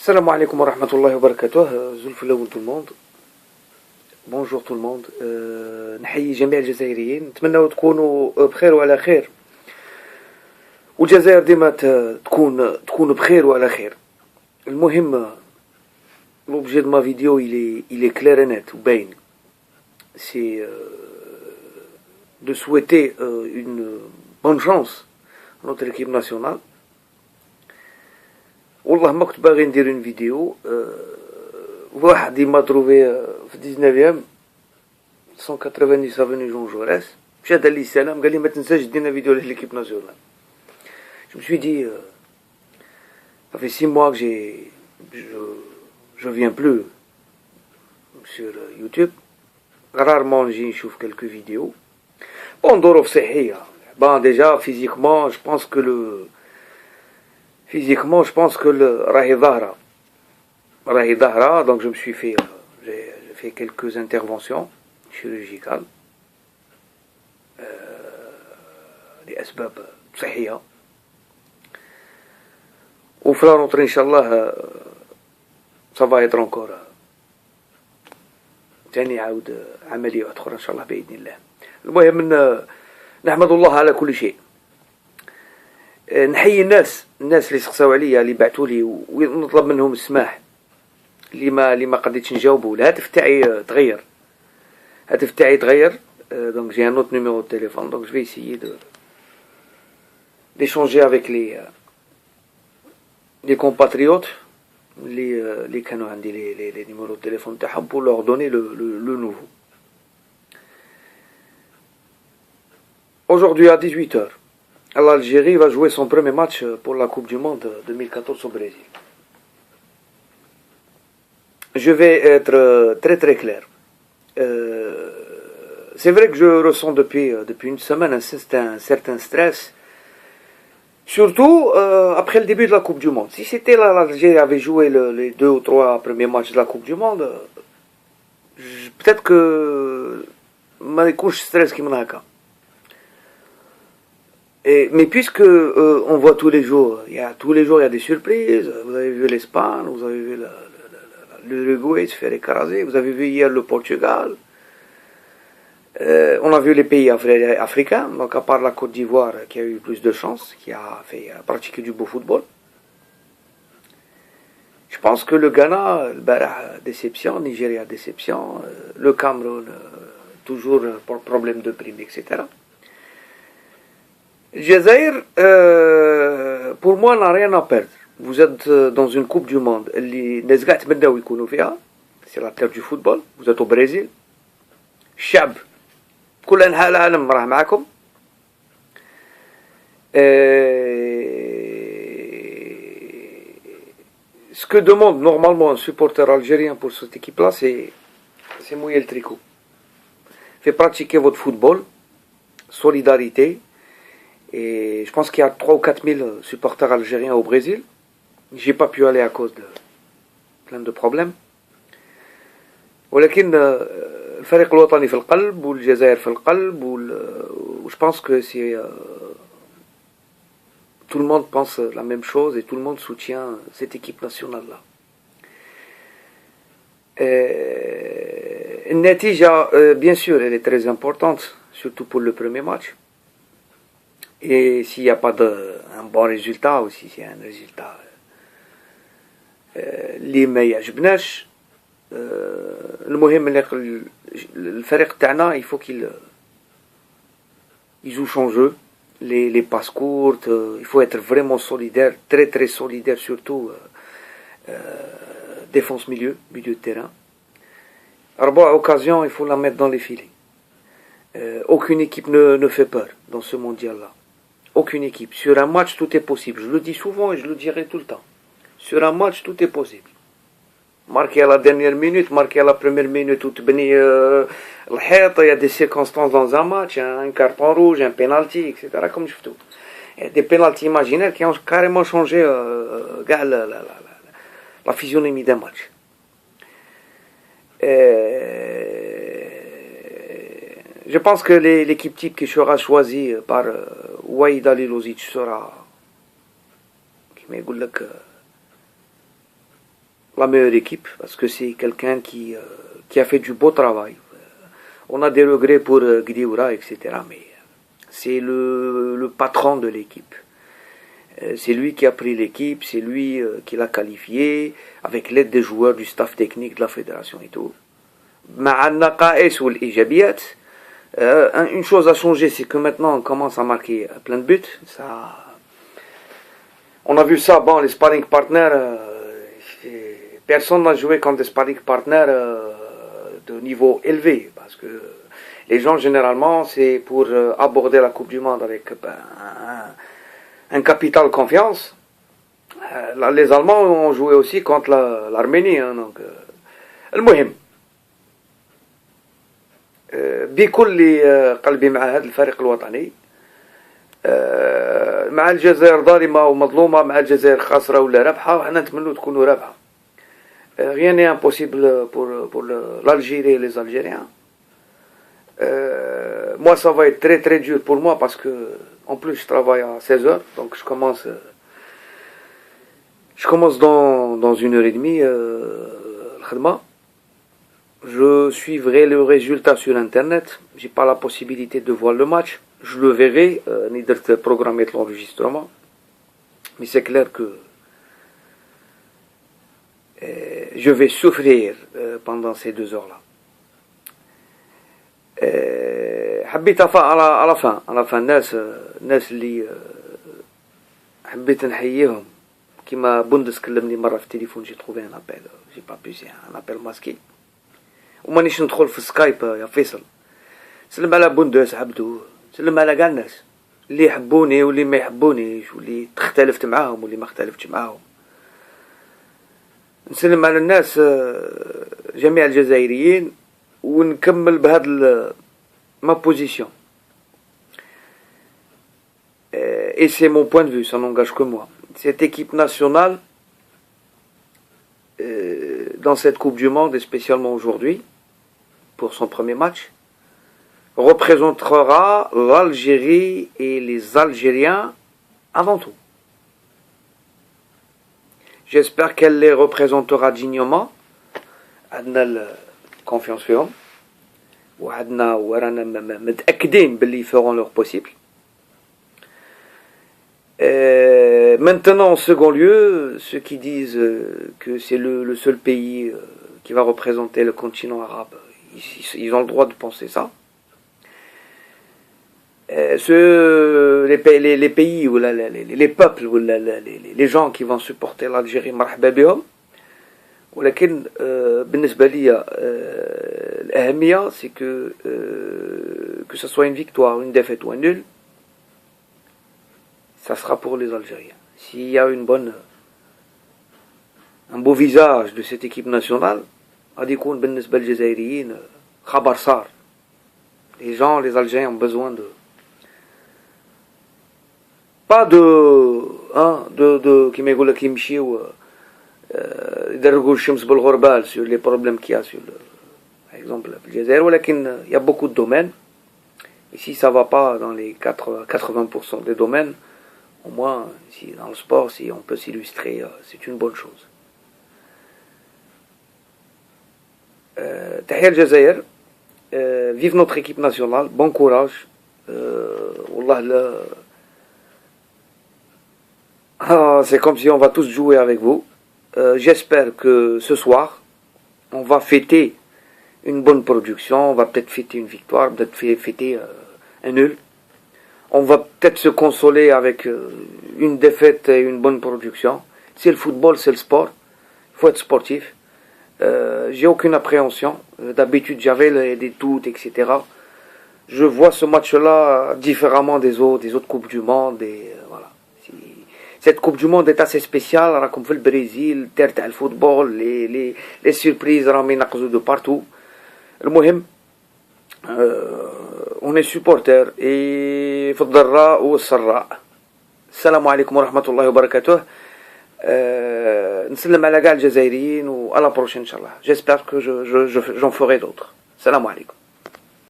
Salam alaikum wa rahmatullahi wa barakatuh. Zulfulaoun tout le monde. Bonjour tout le monde. نحيي جميع الجزائريين، نتمنى تكونوا بخير وعلى خير، والجزائر ديما تكون بخير وعلى خير. المهم l'objet de ma vidéo il est clair et net ou باين. C'est de souhaiter une bonne chance à notre équipe nationale. والله ما كنت باغي ندير اون فيديو. واحد ديما تروفي في 19 190 افوني جون جوريس مشى دار لي السلام قال لي ما تنساش دينا فيديو ليكيب ناسيونال. Je me suis dit ça fait 6 mois que je viens plus sur YouTube. Rarement نجي نشوف quelques vidéos. Bon, ظروف صحية. Bon, déjà physiquement, je pense que راهي ظاهرة, donc je me suis fait j'ai fait quelques interventions chirurgicales لأسباب صحية, وفي لا rentrée إن شاء الله ça va être encore تاني عاود عملية أخرى إن شاء الله بإذن الله. المهم نحمد الله على كل شيء. نحيي الناس اللي سقساو عليا، اللي بعثوا لي، ونطلب منهم السماح اللي ما قديتش نجاوبه. الهاتف تاعي تغير، donc j'ai un autre numéro de téléphone, donc je vais essayer d'échanger avec les compatriotes اللي كانوا عندي les numéros de téléphone تاعهم pour leur donner le nouveau. Aujourd'hui à 18h, l'Algérie va jouer son premier match pour la Coupe du Monde 2014 au Brésil. Je vais être très très clair. C'est vrai que je ressens depuis une semaine un certain stress, surtout après le début de la Coupe du Monde. Si c'était l'Algérie avait joué les 2 ou 3 premiers matchs de la Coupe du Monde, peut-être que ما يكونش stress كيما هكا. Mais puisque on voit tous les jours il y a des surprises. Vous avez vu l'Espagne, vous avez vu l'Uruguay se faire écraser, vous avez vu hier le Portugal, on a vu les pays africains, donc à part la Côte d'Ivoire qui a eu plus de chance, qui a pratiqué du beau football. Je pense que le Ghana, déception, Nigeria déception, le Cameroun toujours pour problème de prime, etc. Jazair, pour moi, n'a rien à perdre. Vous êtes dans une Coupe du Monde. C'est la terre du football. Vous êtes au Brésil. الشعب كل أنحاء العالم راه معكم. Ce que demande normalement un supporter algérien pour cette équipe-là, c'est mouiller le tricot. Faites pratiquer votre football, solidarité. Et je pense qu'il y a 3 ou 4 000 supporters algériens au Brésil. J'ai pas pu aller à cause de plein de problèmes. ولكن الفريق الوطني في القلب والجزائر في القلب je pense que c'est tout le monde pense la même chose et tout le monde soutient cette équipe nationale là. النتيجة bien sûr elle est très importante, surtout pour le premier match. Et s'il n'y a pas un bon résultat, ou si c'est un résultat اللي ما يعجبناش, المهم الفريق تاعنا il faut qu'il joue son jeu, les passes courtes, il faut être vraiment solidaire, très très solidaire, surtout défense milieu de terrain. Arba occasion, il faut la mettre dans les filets. Aucune équipe ne fait peur dans ce mondial là. Aucune équipe. Sur un match, tout est possible. Je le dis souvent et je le dirai tout le temps. Sur un match, tout est possible. Marquer à la dernière minute, marquer à la première minute, tout il y a des circonstances dans un match, un carton rouge, un penalty, etc. Comme je fais tout. Il y a des penalties imaginaires qui ont carrément changé la physionomie d'un match. Je pense que l'équipe type qui sera choisie par Waïd Halilovic sera, qui m'égoule la meilleure équipe, parce que c'est quelqu'un qui a fait du beau travail. On a des regrets pour Gdioura, etc. Mais c'est le patron de l'équipe. C'est lui qui a pris l'équipe, c'est lui qui l'a qualifié, avec l'aide des joueurs, du staff technique de la fédération et tout. Une chose a changé, c'est que maintenant on commence à marquer plein de buts. On a vu ça, bon, les sparring partners, personne n'a joué contre des sparring partners de niveau élevé, parce que les gens généralement c'est pour aborder la Coupe du Monde avec un capital confiance. Les Allemands ont joué aussi contre l'Arménie, donc المهم بكل قلبي مع هذا الفريق الوطني مع الجزائر ظالمة ومظلومة مع الجزائر خاسرة ولا رابحة وحنا نتمنوا تكونوا رابحة rien n'est impossible pour l'Algérie et les Algériens. Moi ça va être très très dur pour moi parce que en plus je travaille à 16h donc je commence dans 1h30 الخدمة. Je suivrai le résultat sur internet. J'ai pas la possibilité de voir le match. Je le verrai, ni de programmer l'enregistrement. Mais c'est clair que je vais souffrir pendant ces 2 heures-là. حبيت على la fin الناس اللي حبيت نحييهم كيما بوندس كلمني مرة في التليفون جي trouvé un appel j'ai pas pu c'est un appel masqué ومانيش ندخل في سكايب يا فيصل. سلم على بوندس عبدو، سلم على كاع الناس اللي يحبوني واللي ما يحبونيش واللي اختلفت معاهم واللي ما اختلفتش معاهم. نسلم على الناس جميع الجزائريين ونكمل بهذا ma position. Et c'est mon point de vue, ça n'engage que moi. Cette équipe nationale, dans cette Coupe du Monde, et spécialement aujourd'hui, pour son premier match, représentera l'Algérie et les Algériens avant tout. J'espère qu'elle les représentera dignement. عندنا confiance فيهم وعندنا ورانا متأكدين باللي feront leur possible. Maintenant, en second lieu, ceux qui disent que c'est le seul pays qui va représenter le continent arabe, ils ont le droit de penser ça. Les pays ou les peuples ou les gens qui vont supporter l'Algérie, مرحبا بهم. ولكن بالنسبة لي الأهمية c'est que ce soit une victoire, une défaite ou un nul, ça sera pour les Algériens. S'il y a un beau visage de cette équipe nationale, غادي يكون بالنسبة للجزائريين خبر صار. Les Algériens ont besoin de pas de كيما يقول لك يمشيو يدرقوا الشمس بالغربال sur les problèmes qu'il y a sur par exemple في الجزائر, ولكن il y a beaucoup de domaines. Et si ça va pas dans les 80% des domaines, au moins si dans le sport, si on peut s'illustrer, c'est une bonne chose. تحية الجزائر, vive notre équipe nationale, bon courage. والله c'est comme si on va tous jouer avec vous. J'espère que ce soir, on va fêter une bonne production, on va peut-être fêter une victoire, peut-être fêter un nul. On va peut-être se consoler avec une défaite et une bonne production. C'est le football, c'est le sport. Il faut être sportif. J'ai aucune appréhension. D'habitude, j'avais des doutes, etc. Je vois ce match-là différemment des autres Coupes du Monde. Et voilà. Cette Coupe du Monde est assez spéciale. Comme fait le Brésil, terre le football, les surprises, de partout. المهم on est supporters et في الضراء والسراء. السلام عليكم ورحمة الله وبركاته. نسلم على كاع الجزائريين و à la prochaine إن شاء الله. J'espère que j'en ferai d'autres. السلام عليكم.